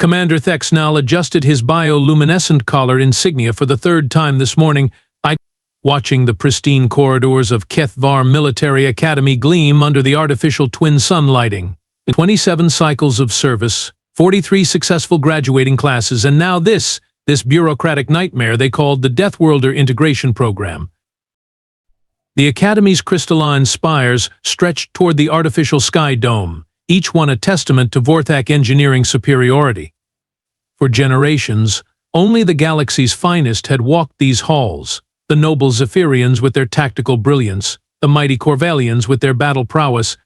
Commander Thex'nal adjusted his bioluminescent collar insignia for the third time this morning, watching the pristine corridors of Kethvar Military Academy gleam under the artificial twin sun lighting. 27 cycles of service, 43 successful graduating classes, and now this bureaucratic nightmare they called the Deathworlder Integration Program. The Academy's crystalline spires stretched toward the artificial sky dome, each one a testament to Vorthak engineering superiority. For generations, only the galaxy's finest had walked these halls, the noble Zephyrians with their tactical brilliance, the mighty Corvellians with their battle prowess,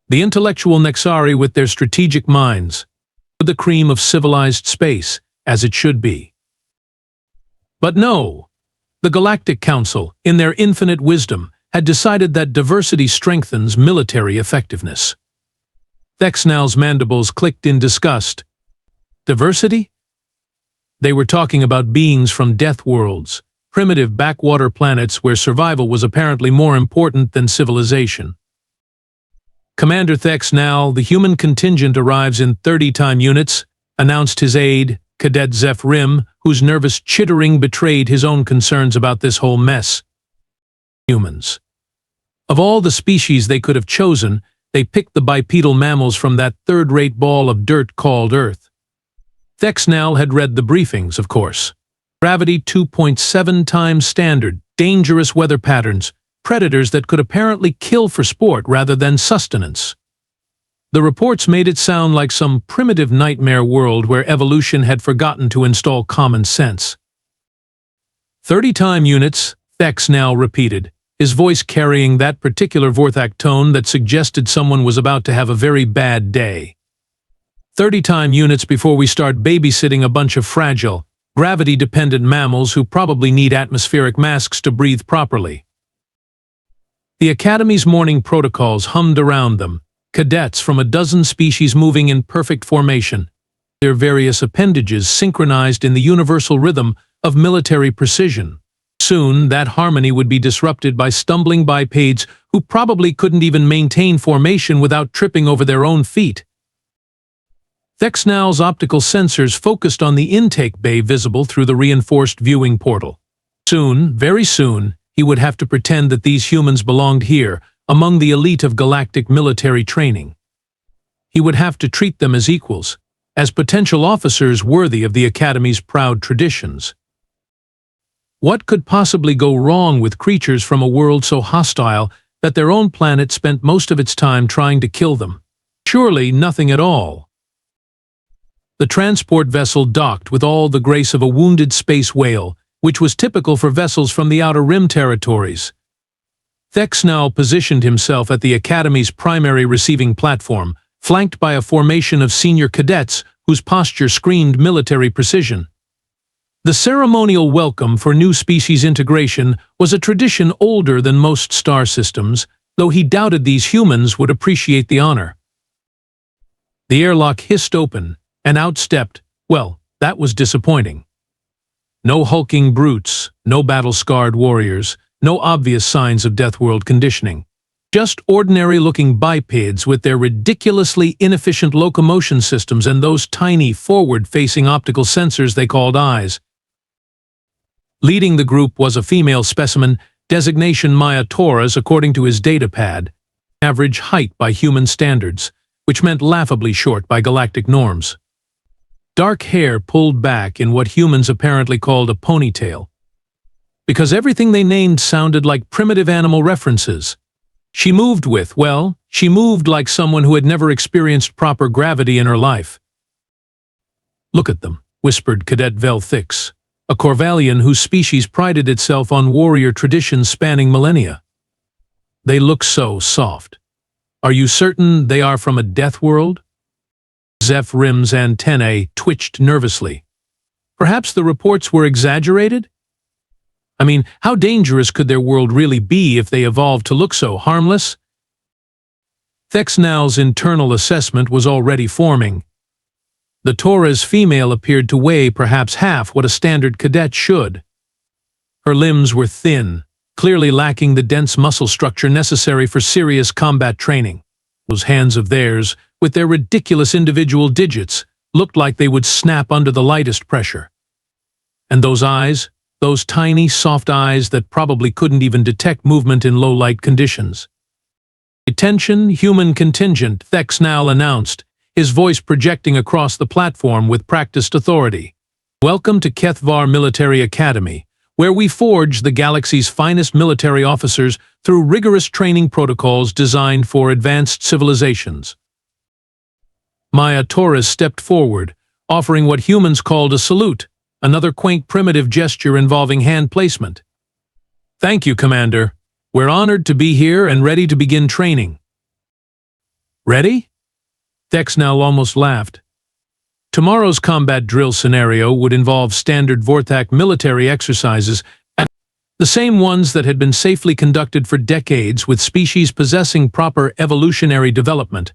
the intellectual Nexari with their strategic minds, the cream of civilized space, as it should be. But no, the Galactic Council, in their infinite wisdom, had decided that diversity strengthens military effectiveness. Thex'nal's mandibles clicked in disgust. Diversity? They were talking about beings from death worlds, primitive backwater planets where survival was apparently more important than civilization. Commander Thex'nal, the human contingent arrives in 30-time units, announced his aide, Cadet Zeph Rim, whose nervous chittering betrayed his own concerns about this whole mess. Humans. Of all the species they could have chosen, they picked the bipedal mammals from that third-rate ball of dirt called Earth. Thex'nal had read the briefings, of course. Gravity 2.7 times standard, dangerous weather patterns, predators that could apparently kill for sport rather than sustenance. The reports made it sound like some primitive nightmare world where evolution had forgotten to install common sense. 30-time units, Thex'nal repeated, his voice carrying that particular Vorthak tone that suggested someone was about to have a very bad day. 30-time units before we start babysitting a bunch of fragile, gravity-dependent mammals who probably need atmospheric masks to breathe properly. The Academy's morning protocols hummed around them, cadets from a dozen species moving in perfect formation, their various appendages synchronized in the universal rhythm of military precision. Soon, that harmony would be disrupted by stumbling bipeds who probably couldn't even maintain formation without tripping over their own feet. Thex'nal's optical sensors focused on the intake bay visible through the reinforced viewing portal. Soon, very soon, he would have to pretend that these humans belonged here, among the elite of galactic military training. He would have to treat them as equals, as potential officers worthy of the Academy's proud traditions. What could possibly go wrong with creatures from a world so hostile that their own planet spent most of its time trying to kill them? Surely nothing at all. The transport vessel docked with all the grace of a wounded space whale, which was typical for vessels from the Outer Rim territories. Thex'nal positioned himself at the Academy's primary receiving platform, flanked by a formation of senior cadets whose posture screamed military precision. The ceremonial welcome for new species integration was a tradition older than most star systems, though he doubted these humans would appreciate the honor. The airlock hissed open, and out stepped, well, that was disappointing. No hulking brutes, no battle-scarred warriors, no obvious signs of Deathworld conditioning. Just ordinary-looking bipeds with their ridiculously inefficient locomotion systems and those tiny, forward-facing optical sensors they called eyes. Leading the group was a female specimen, designation Maya Torres according to his datapad, average height by human standards, which meant laughably short by galactic norms. Dark hair pulled back in what humans apparently called a ponytail. Because everything they named sounded like primitive animal references. She moved like someone who had never experienced proper gravity in her life. "Look at them," whispered Cadet Vel Thix, a Corvellian whose species prided itself on warrior traditions spanning millennia. "They look so soft. Are you certain they are from a death world?" Zeph Rim's antennae twitched nervously. Perhaps the reports were exaggerated? I mean, how dangerous could their world really be if they evolved to look so harmless? Thex'nal's internal assessment was already forming. The Torres female appeared to weigh perhaps half what a standard cadet should. Her limbs were thin, clearly lacking the dense muscle structure necessary for serious combat training. Those hands of theirs, with their ridiculous individual digits, looked like they would snap under the lightest pressure. And those eyes, those tiny, soft eyes that probably couldn't even detect movement in low-light conditions. "Attention, human contingent," Thex'nal announced, his voice projecting across the platform with practiced authority. "Welcome to HFY Military Academy, where we forge the galaxy's finest military officers through rigorous training protocols designed for advanced civilizations." Maya Torres stepped forward, offering what humans called a salute, another quaint primitive gesture involving hand placement. "Thank you, Commander. We're honored to be here and ready to begin training." "Ready?" Thex'nal almost laughed. Tomorrow's combat drill scenario would involve standard Vorthak military exercises, the same ones that had been safely conducted for decades with species possessing proper evolutionary development.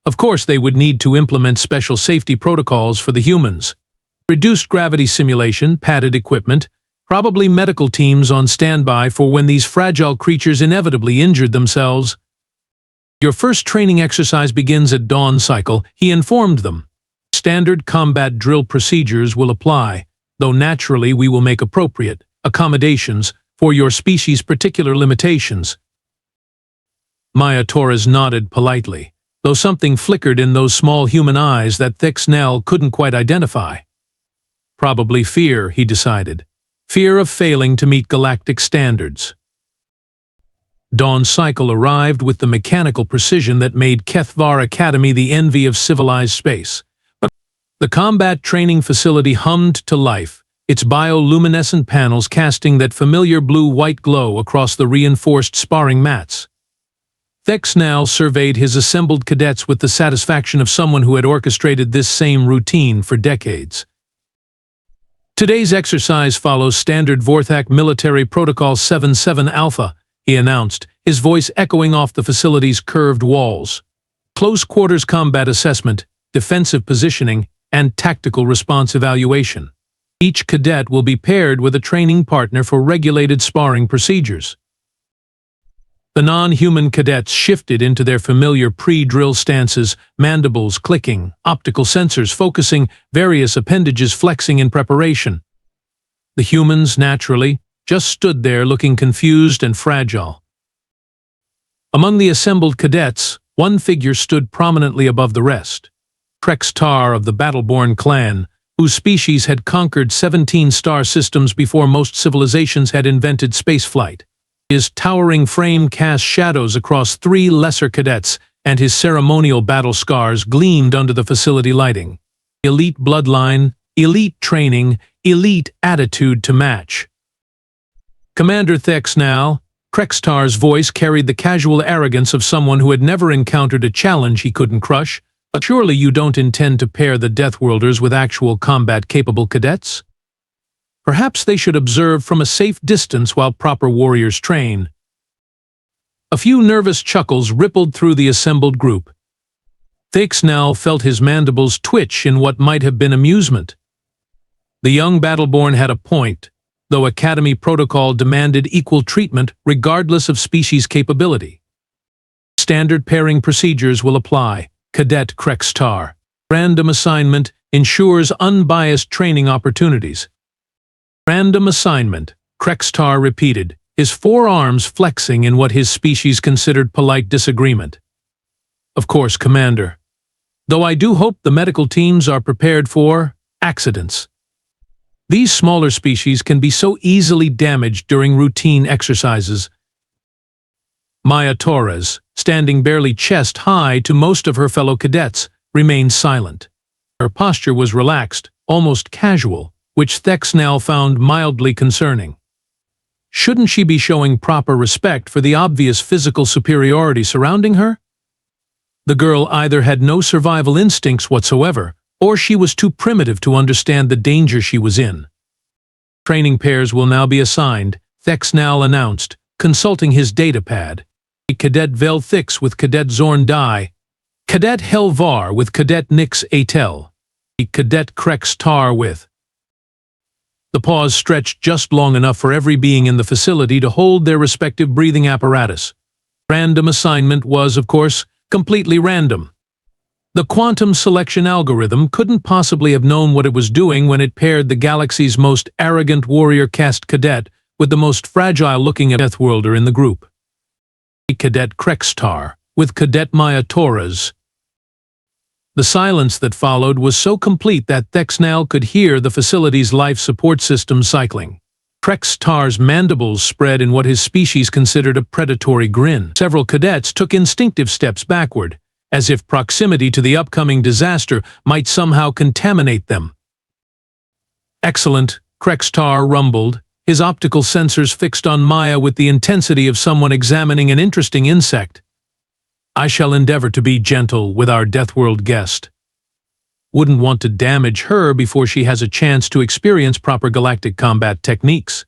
Of course, they would need to implement special safety protocols for the humans. Reduced gravity simulation, padded equipment, probably medical teams on standby for when these fragile creatures inevitably injured themselves. "Your first training exercise begins at dawn cycle," he informed them. "Standard combat drill procedures will apply, though naturally we will make appropriate accommodations for your species' particular limitations." Maya Torres nodded politely, though something flickered in those small human eyes that Thex'nal couldn't quite identify. Probably fear, he decided. Fear of failing to meet galactic standards. Dawn cycle arrived with the mechanical precision that made HFY Academy the envy of civilized space. But the combat training facility hummed to life, its bioluminescent panels casting that familiar blue-white glow across the reinforced sparring mats. Thex'nal surveyed his assembled cadets with the satisfaction of someone who had orchestrated this same routine for decades. "Today's exercise follows standard Vorthak Military Protocol 77 Alpha," he announced, his voice echoing off the facility's curved walls. "Close-quarters combat assessment, defensive positioning, and tactical response evaluation. Each cadet will be paired with a training partner for regulated sparring procedures." The non-human cadets shifted into their familiar pre-drill stances, mandibles clicking, optical sensors focusing, various appendages flexing in preparation. The humans, naturally, just stood there looking confused and fragile. Among the assembled cadets, one figure stood prominently above the rest. Krex'tar of the Battleborn clan, whose species had conquered 17 star systems before most civilizations had invented spaceflight. His towering frame cast shadows across 3 lesser cadets, and his ceremonial battle scars gleamed under the facility lighting. Elite bloodline, elite training, elite attitude to match. "Commander Thex'nal," Krex'tar's voice carried the casual arrogance of someone who had never encountered a challenge he couldn't crush. "But surely you don't intend to pair the Deathworlders with actual combat-capable cadets? Perhaps they should observe from a safe distance while proper warriors train." A few nervous chuckles rippled through the assembled group. Thex'nal felt his mandibles twitch in what might have been amusement. The young Battleborn had a point, though Academy protocol demanded equal treatment regardless of species capability. "Standard pairing procedures will apply, Cadet Krex'tar. Random assignment ensures unbiased training opportunities." "Random assignment," Krex'tar repeated, his forearms flexing in what his species considered polite disagreement. "Of course, Commander. Though I do hope the medical teams are prepared for accidents. These smaller species can be so easily damaged during routine exercises." Maya Torres, standing barely chest-high to most of her fellow cadets, remained silent. Her posture was relaxed, almost casual, which Thex'nal found mildly concerning. Shouldn't she be showing proper respect for the obvious physical superiority surrounding her? The girl either had no survival instincts whatsoever, or she was too primitive to understand the danger she was in. "Training pairs will now be assigned," Thex'nal announced, consulting his datapad. "Cadet Velthix with Cadet Zorn Dai, Cadet Helvar with Cadet Nix Atel, Cadet Krex'tar with..." The pause stretched just long enough for every being in the facility to hold their respective breathing apparatus. Random assignment was, of course, completely random. The quantum selection algorithm couldn't possibly have known what it was doing when it paired the galaxy's most arrogant warrior caste cadet with the most fragile-looking Deathworlder in the group. Cadet Krex'tar, with Cadet Maya Torres. The silence that followed was so complete that Thex'nal could hear the facility's life support system cycling. Krex'tar's mandibles spread in what his species considered a predatory grin. Several cadets took instinctive steps backward, as if proximity to the upcoming disaster might somehow contaminate them. "Excellent," Krex'tar rumbled, his optical sensors fixed on Maya with the intensity of someone examining an interesting insect. "I shall endeavor to be gentle with our Deathworld guest. Wouldn't want to damage her before she has a chance to experience proper galactic combat techniques."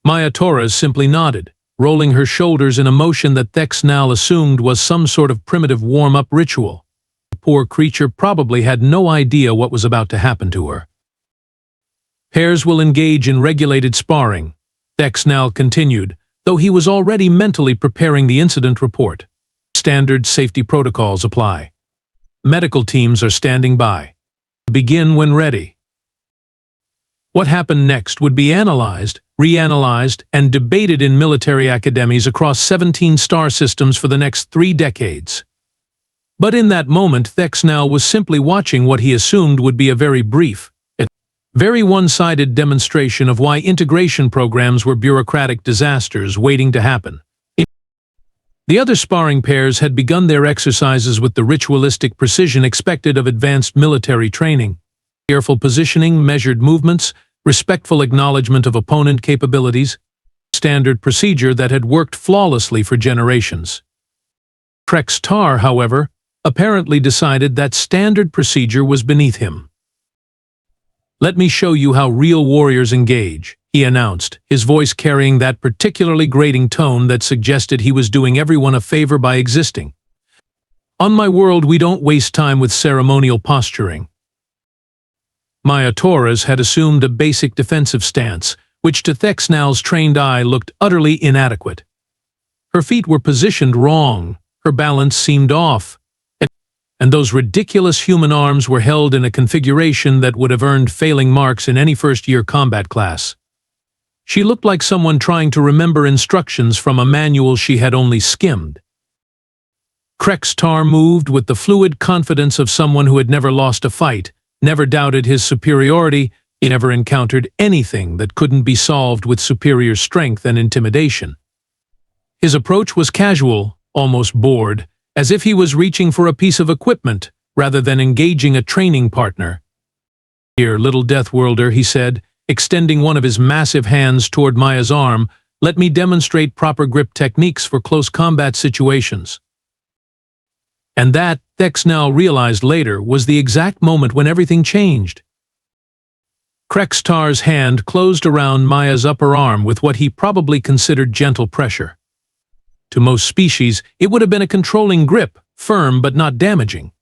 Maya Torres simply nodded, rolling her shoulders in a motion that Thex'nal assumed was some sort of primitive warm-up ritual. The poor creature probably had no idea what was about to happen to her. "Pairs will engage in regulated sparring," Thex'nal continued, though he was already mentally preparing the incident report. "Standard safety protocols apply. Medical teams are standing by. Begin when ready." What happened next would be analyzed, reanalyzed, and debated in military academies across 17 star systems for the next 3 decades. But in that moment, Thex'nal was simply watching what he assumed would be a very brief, very one-sided demonstration of why integration programs were bureaucratic disasters waiting to happen. The other sparring pairs had begun their exercises with the ritualistic precision expected of advanced military training. Careful positioning, measured movements, respectful acknowledgement of opponent capabilities, standard procedure that had worked flawlessly for generations. Krex'tar, however, apparently decided that standard procedure was beneath him. "Let me show you how real warriors engage," he announced, his voice carrying that particularly grating tone that suggested he was doing everyone a favor by existing. "On my world, we don't waste time with ceremonial posturing." Maya Torres had assumed a basic defensive stance, which to Thex'nal's trained eye looked utterly inadequate. Her feet were positioned wrong, her balance seemed off, and those ridiculous human arms were held in a configuration that would have earned failing marks in any first-year combat class. She looked like someone trying to remember instructions from a manual she had only skimmed. Krex'tar moved with the fluid confidence of someone who had never lost a fight, never doubted his superiority, he never encountered anything that couldn't be solved with superior strength and intimidation. His approach was casual, almost bored, as if he was reaching for a piece of equipment rather than engaging a training partner. "Here, little Deathworlder," he said, extending one of his massive hands toward Maya's arm, "let me demonstrate proper grip techniques for close combat situations." And that, Thex'nal realized later, was the exact moment when everything changed. Krex'tar's hand closed around Maya's upper arm with what he probably considered gentle pressure. To most species, it would have been a controlling grip, firm but not damaging.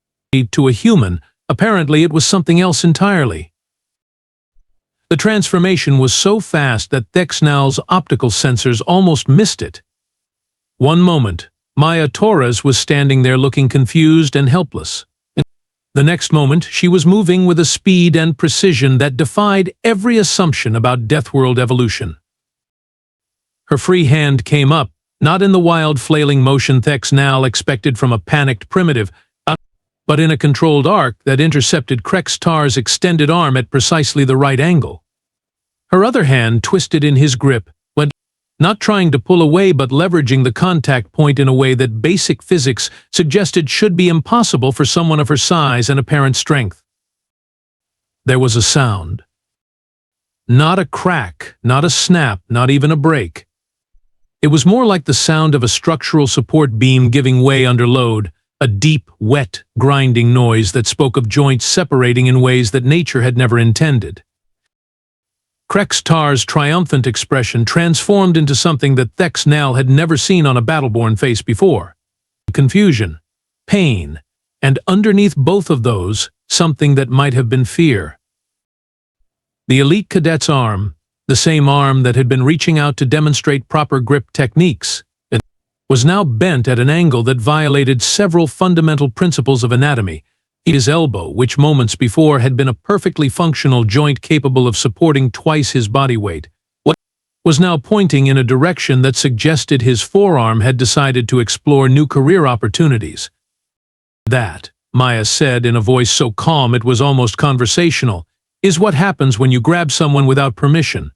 To a human, apparently it was something else entirely. The transformation was so fast that Thex'nal's optical sensors almost missed it. One moment, Maya Torres was standing there looking confused and helpless. The next moment, she was moving with a speed and precision that defied every assumption about Deathworld evolution. Her free hand came up, not in the wild flailing motion Thex'nal expected from a panicked primitive, but in a controlled arc that intercepted Krex'tar's extended arm at precisely the right angle. Her other hand twisted in his grip, not trying to pull away but leveraging the contact point in a way that basic physics suggested should be impossible for someone of her size and apparent strength. There was a sound. Not a crack, not a snap, not even a break. It was more like the sound of a structural support beam giving way under load, a deep, wet, grinding noise that spoke of joints separating in ways that nature had never intended. Krex'tar's triumphant expression transformed into something that Thex'nal had never seen on a battleborn face before. Confusion, pain, and underneath both of those, something that might have been fear. The elite cadet's arm, the same arm that had been reaching out to demonstrate proper grip techniques, was now bent at an angle that violated several fundamental principles of anatomy. His elbow, which moments before had been a perfectly functional joint capable of supporting twice his body weight, was now pointing in a direction that suggested his forearm had decided to explore new career opportunities. That, Maya said in a voice so calm it was almost conversational, is what happens when you grab someone without permission.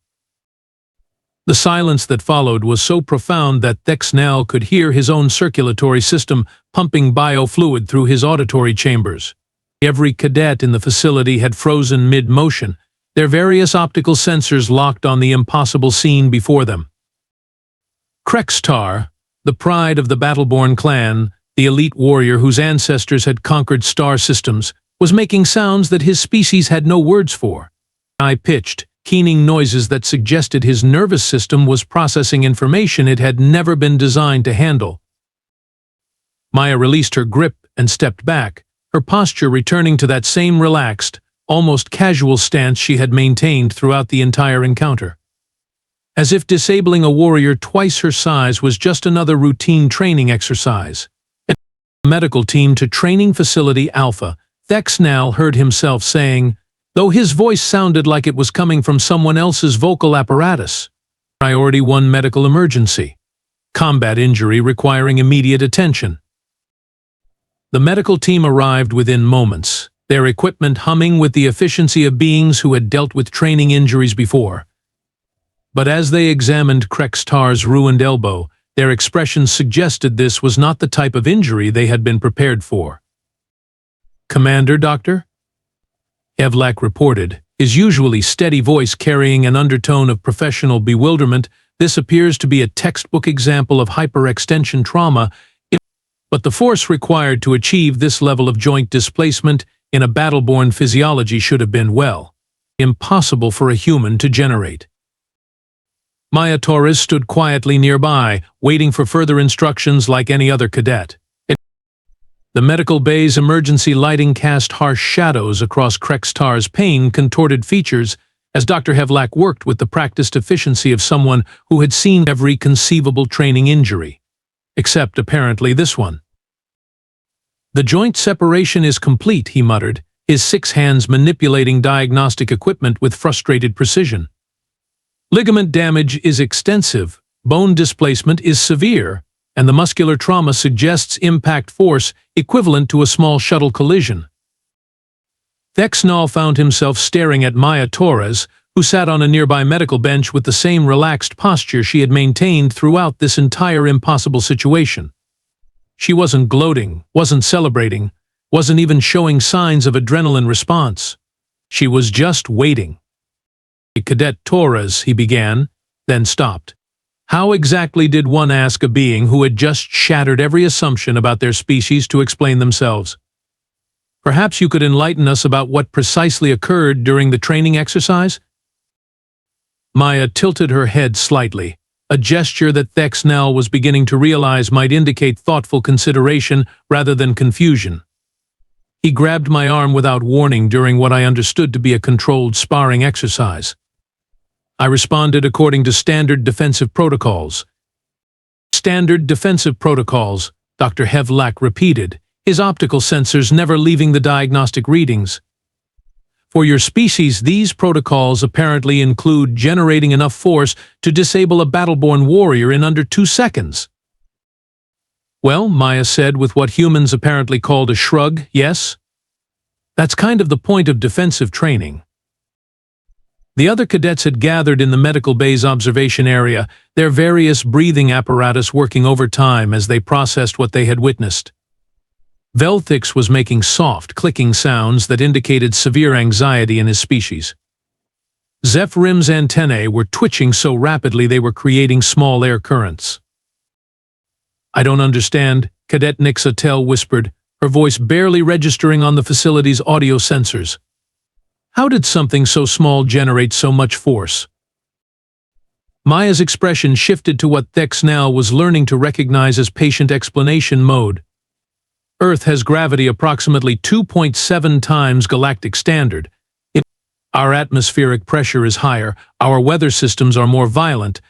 The silence that followed was so profound that Thex'nal could hear his own circulatory system pumping biofluid through his auditory chambers. Every cadet in the facility had frozen mid-motion, their various optical sensors locked on the impossible scene before them. Krex'tar, the pride of the Battleborn clan, the elite warrior whose ancestors had conquered star systems, was making sounds that his species had no words for. High-pitched, keening noises that suggested his nervous system was processing information it had never been designed to handle. Maya released her grip and stepped back, her posture returning to that same relaxed, almost casual stance she had maintained throughout the entire encounter. As if disabling a warrior twice her size was just another routine training exercise. At the medical team to Training Facility Alpha, Thex'nal heard himself saying, though his voice sounded like it was coming from someone else's vocal apparatus. Priority 1 medical emergency. Combat injury requiring immediate attention. The medical team arrived within moments, their equipment humming with the efficiency of beings who had dealt with training injuries before. But as they examined Krex'tar's ruined elbow, their expressions suggested this was not the type of injury they had been prepared for. "Commander, Doctor?" Evlak reported, his usually steady voice carrying an undertone of professional bewilderment. This appears to be a textbook example of hyperextension trauma, but the force required to achieve this level of joint displacement in a Battleborn physiology should have been, well, impossible for a human to generate. Maya Torres stood quietly nearby, waiting for further instructions like any other cadet. The medical bay's emergency lighting cast harsh shadows across Krex'tar's pain-contorted features as Dr. Evlak worked with the practiced efficiency of someone who had seen every conceivable training injury. Except, apparently, this one. "The joint separation is complete," he muttered, his 6 hands manipulating diagnostic equipment with frustrated precision. "Ligament damage is extensive, bone displacement is severe, and the muscular trauma suggests impact force equivalent to a small shuttle collision." Thex'nal found himself staring at Maya Torres, who sat on a nearby medical bench with the same relaxed posture she had maintained throughout this entire impossible situation. She wasn't gloating, wasn't celebrating, wasn't even showing signs of adrenaline response. She was just waiting. "Cadet Torres," he began, then stopped. How exactly did one ask a being who had just shattered every assumption about their species to explain themselves? "Perhaps you could enlighten us about what precisely occurred during the training exercise?" Maya tilted her head slightly, a gesture that Thex'nal was beginning to realize might indicate thoughtful consideration rather than confusion. He grabbed my arm without warning during what I understood to be a controlled sparring exercise. I responded according to standard defensive protocols. "Standard defensive protocols," Dr. Evlak repeated, his optical sensors never leaving the diagnostic readings. "For your species, these protocols apparently include generating enough force to disable a Battleborn warrior in under 2 seconds. "Well," Maya said with what humans apparently called a shrug, "yes. That's kind of the point of defensive training." The other cadets had gathered in the medical bay's observation area, their various breathing apparatus working overtime as they processed what they had witnessed. Velthix was making soft, clicking sounds that indicated severe anxiety in his species. Zephrim's antennae were twitching so rapidly they were creating small air currents. "I don't understand," Cadet Nixatel whispered, her voice barely registering on the facility's audio sensors. "How did something so small generate so much force?" Maya's expression shifted to what Thex'nal was learning to recognize as patient explanation mode. "Earth has gravity approximately 2.7 times galactic standard. Our atmospheric pressure is higher, our weather systems are more violent.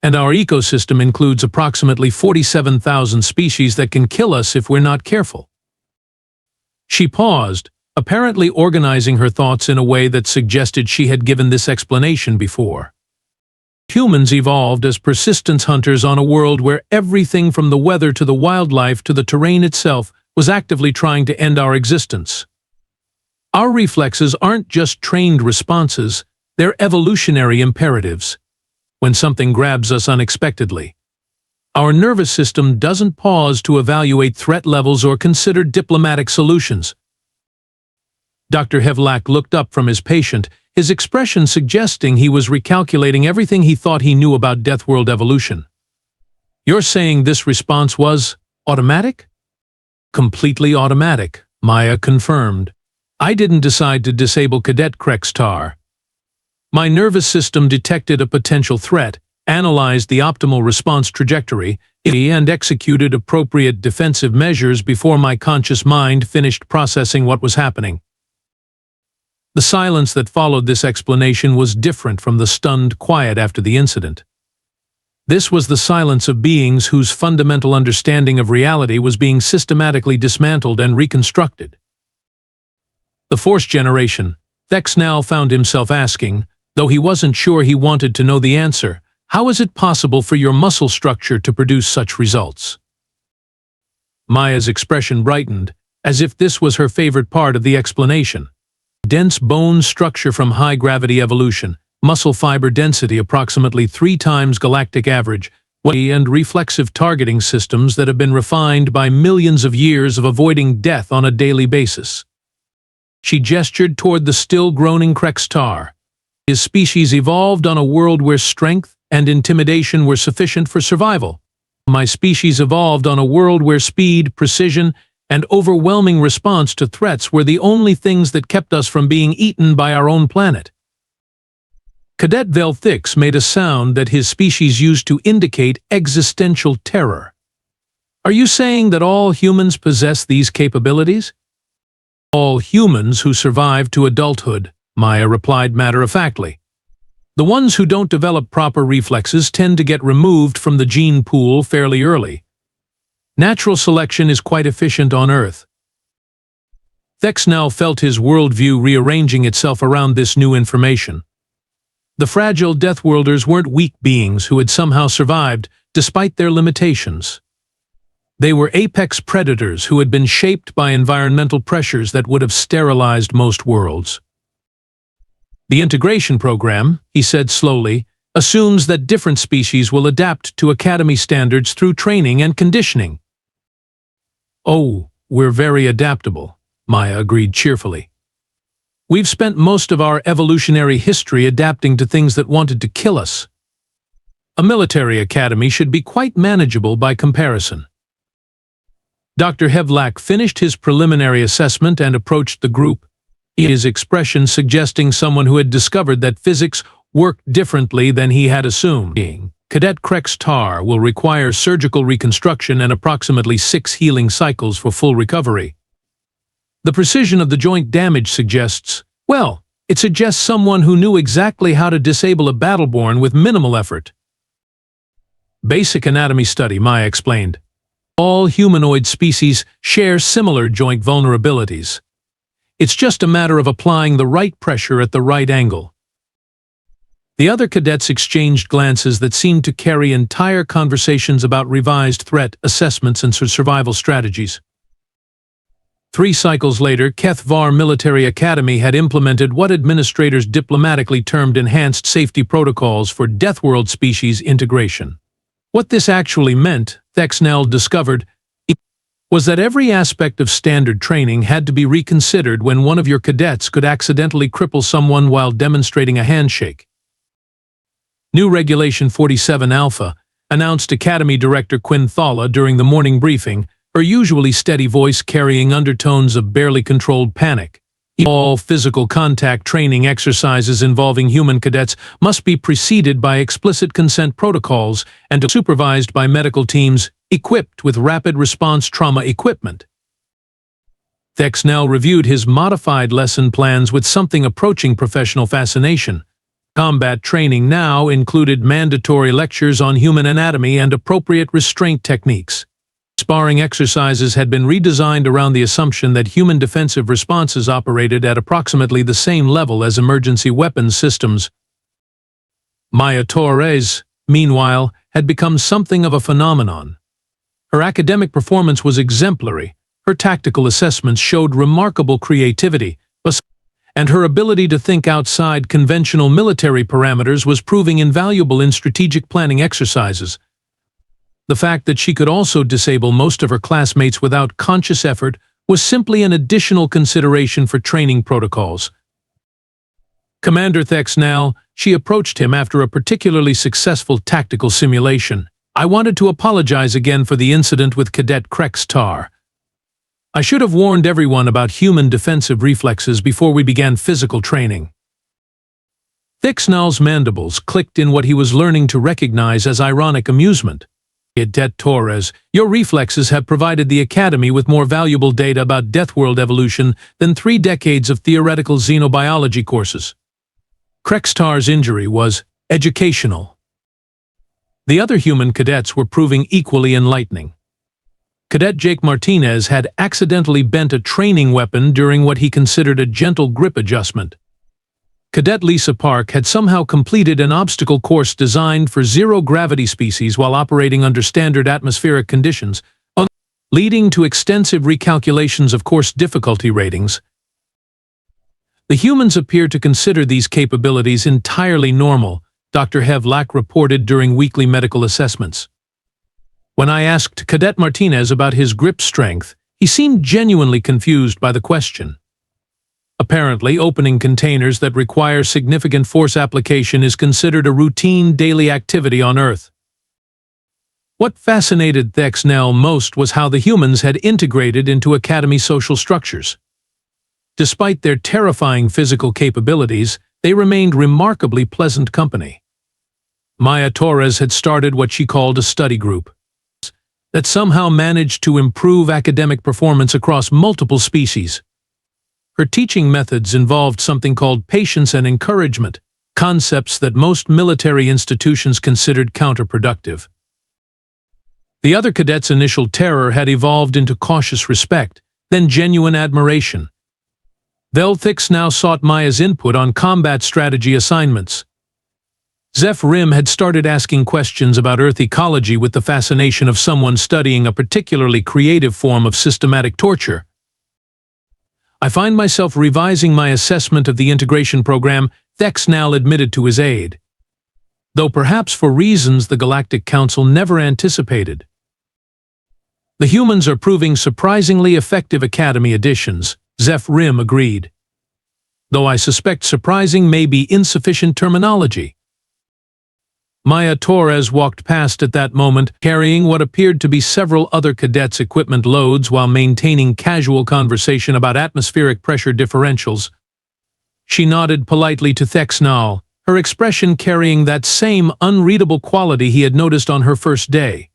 And our ecosystem includes approximately 47,000 species that can kill us if we're not careful. She paused, apparently organizing her thoughts in a way that suggested she had given this explanation before. Humans evolved as persistence hunters on a world where everything from the weather to the wildlife to the terrain itself was actively trying to end our existence. Our reflexes aren't just trained responses, they're evolutionary imperatives. When something grabs us unexpectedly, our nervous system doesn't pause to evaluate threat levels or consider diplomatic solutions. Dr. Hevlak looked up from his patient, his expression suggesting he was recalculating everything he thought he knew about Deathworld evolution. You're saying this response was automatic? Completely automatic, Maya confirmed. I didn't decide to disable Cadet Krex'tar. My nervous system detected a potential threat, analyzed the optimal response trajectory, and executed appropriate defensive measures before my conscious mind finished processing what was happening. The silence that followed this explanation was different from the stunned quiet after the incident. This was the silence of beings whose fundamental understanding of reality was being systematically dismantled and reconstructed. The Force generation, Thex'nal found himself asking, though he wasn't sure he wanted to know the answer, how is it possible for your muscle structure to produce such results? Maya's expression brightened, as if this was her favorite part of the explanation. Dense bone structure from high-gravity evolution, muscle fiber density approximately 3 times galactic average, and reflexive targeting systems that have been refined by millions of years of avoiding death on a daily basis. She gestured toward the still groaning Krex'tar. His species evolved on a world where strength and intimidation were sufficient for survival. My species evolved on a world where speed, precision, and overwhelming response to threats were the only things that kept us from being eaten by our own planet. Cadet Velthix made a sound that his species used to indicate existential terror. Are you saying that all humans possess these capabilities? All humans who survive to adulthood, Maya replied matter-of-factly. The ones who don't develop proper reflexes tend to get removed from the gene pool fairly early. Natural selection is quite efficient on Earth. Thex'nal felt his worldview rearranging itself around this new information. The fragile Deathworlders weren't weak beings who had somehow survived despite their limitations. They were apex predators who had been shaped by environmental pressures that would have sterilized most worlds. The integration program, he said slowly, assumes that different species will adapt to Academy standards through training and conditioning. Oh, we're very adaptable, Maya agreed cheerfully. We've spent most of our evolutionary history adapting to things that wanted to kill us. A military academy should be quite manageable by comparison. Dr. Hevlak finished his preliminary assessment and approached the group, his expression suggesting someone who had discovered that physics worked differently than he had assumed. Cadet Krex'tar will require surgical reconstruction and approximately 6 healing cycles for full recovery. The precision of the joint damage suggests, well, it suggests someone who knew exactly how to disable a battleborn with minimal effort. Basic anatomy study, Maya explained. All humanoid species share similar joint vulnerabilities. It's just a matter of applying the right pressure at the right angle. The other cadets exchanged glances that seemed to carry entire conversations about revised threat assessments and survival strategies. 3 cycles later, Kethvar Military Academy had implemented what administrators diplomatically termed enhanced safety protocols for Deathworld species integration. What this actually meant, Thex'nal discovered, was that every aspect of standard training had to be reconsidered when one of your cadets could accidentally cripple someone while demonstrating a handshake. New Regulation 47 Alpha, announced Academy Director Quinn Thala during the morning briefing, her usually steady voice carrying undertones of barely controlled panic. All physical contact training exercises involving human cadets must be preceded by explicit consent protocols and supervised by medical teams equipped with rapid response trauma equipment. Thex'nal reviewed his modified lesson plans with something approaching professional fascination. Combat training now included mandatory lectures on human anatomy and appropriate restraint techniques. Sparring exercises had been redesigned around the assumption that human defensive responses operated at approximately the same level as emergency weapons systems. Maya Torres, meanwhile, had become something of a phenomenon. Her academic performance was exemplary, her tactical assessments showed remarkable creativity, and her ability to think outside conventional military parameters was proving invaluable in strategic planning exercises. The fact that she could also disable most of her classmates without conscious effort was simply an additional consideration for training protocols. Commander Thex'nal, she approached him after a particularly successful tactical simulation. I wanted to apologize again for the incident with Cadet Krex'tar. I should have warned everyone about human defensive reflexes before we began physical training. Thex'nal's mandibles clicked in what he was learning to recognize as ironic amusement. Cadet Torres, your reflexes have provided the Academy with more valuable data about Deathworld evolution than 3 decades of theoretical xenobiology courses. Krex'tar's injury was educational. The other human cadets were proving equally enlightening. Cadet Jake Martinez had accidentally bent a training weapon during what he considered a gentle grip adjustment. Cadet Lisa Park had somehow completed an obstacle course designed for zero-gravity species while operating under standard atmospheric conditions, leading to extensive recalculations of course difficulty ratings. The humans appear to consider these capabilities entirely normal, Dr. Hevlak reported during weekly medical assessments. When I asked Cadet Martinez about his grip strength, he seemed genuinely confused by the question. Apparently, opening containers that require significant force application is considered a routine daily activity on Earth. What fascinated Thex'nal most was how the humans had integrated into Academy social structures. Despite their terrifying physical capabilities, they remained remarkably pleasant company. Maya Torres had started what she called a study group that somehow managed to improve academic performance across multiple species. Her teaching methods involved something called patience and encouragement, concepts that most military institutions considered counterproductive. The other cadets' initial terror had evolved into cautious respect, then genuine admiration. Thex'nal sought Maya's input on combat strategy assignments. Zeph Rim had started asking questions about Earth ecology with the fascination of someone studying a particularly creative form of systematic torture. I find myself revising my assessment of the integration program, Thex'nal admitted to his aid, though perhaps for reasons the Galactic Council never anticipated. The humans are proving surprisingly effective Academy additions, Zeph Rim agreed, though I suspect surprising may be insufficient terminology. Maya Torres walked past at that moment, carrying what appeared to be several other cadets' equipment loads while maintaining casual conversation about atmospheric pressure differentials. She nodded politely to Thex'nal, her expression carrying that same unreadable quality he had noticed on her first day.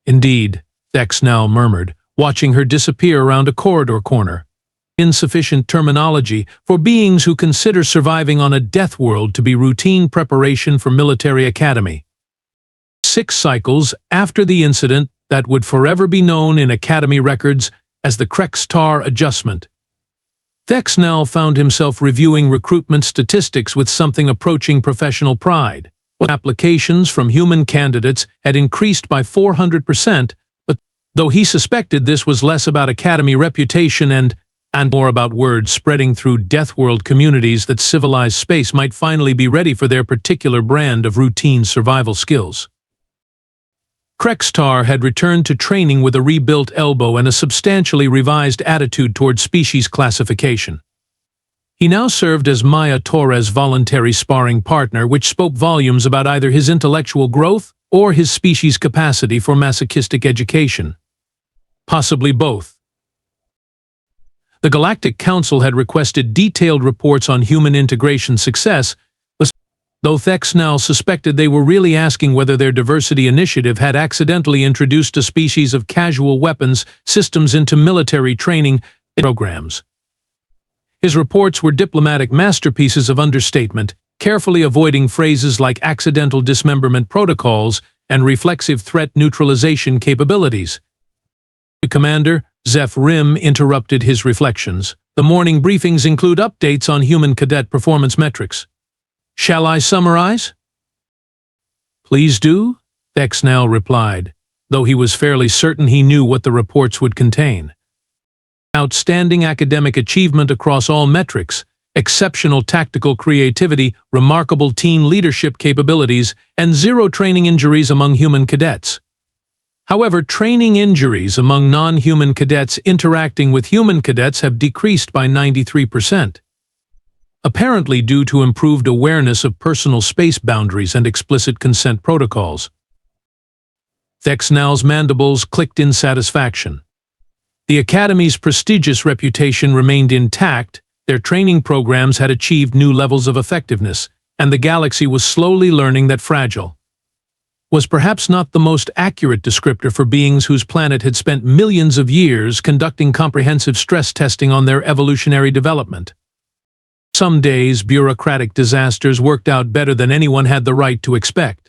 Indeed, Thex'nal murmured, watching her disappear around a corridor corner. Insufficient terminology for beings who consider surviving on a death world to be routine preparation for military academy. 6 cycles after the incident that would forever be known in Academy records as the Krex'tar adjustment, Thex'nal found himself reviewing recruitment statistics with something approaching professional pride. Applications from human candidates had increased by 400%, but though he suspected this was less about Academy reputation and more about word spreading through Deathworld communities that civilized space might finally be ready for their particular brand of routine survival skills. Krex'tar had returned to training with a rebuilt elbow and a substantially revised attitude toward species classification. He now served as Maya Torres' voluntary sparring partner, which spoke volumes about either his intellectual growth or his species' capacity for masochistic education. Possibly both. The Galactic Council had requested detailed reports on human integration success, though Thex'nal suspected they were really asking whether their diversity initiative had accidentally introduced a species of casual weapons systems into military training programs. His reports were diplomatic masterpieces of understatement, carefully avoiding phrases like accidental dismemberment protocols and reflexive threat neutralization capabilities. Commander Zeph Rim interrupted his reflections. The morning briefings include updates on human cadet performance metrics. Shall I summarize? Please do, Thex'nal replied, though he was fairly certain he knew what the reports would contain. Outstanding academic achievement across all metrics, exceptional tactical creativity, remarkable team leadership capabilities, and zero training injuries among human cadets. However, training injuries among non-human cadets interacting with human cadets have decreased by 93%. Apparently due to improved awareness of personal space boundaries and explicit consent protocols. Thex'nal's mandibles clicked in satisfaction. The Academy's prestigious reputation remained intact, their training programs had achieved new levels of effectiveness, and the galaxy was slowly learning that fragile was perhaps not the most accurate descriptor for beings whose planet had spent millions of years conducting comprehensive stress testing on their evolutionary development. Some days, bureaucratic disasters worked out better than anyone had the right to expect.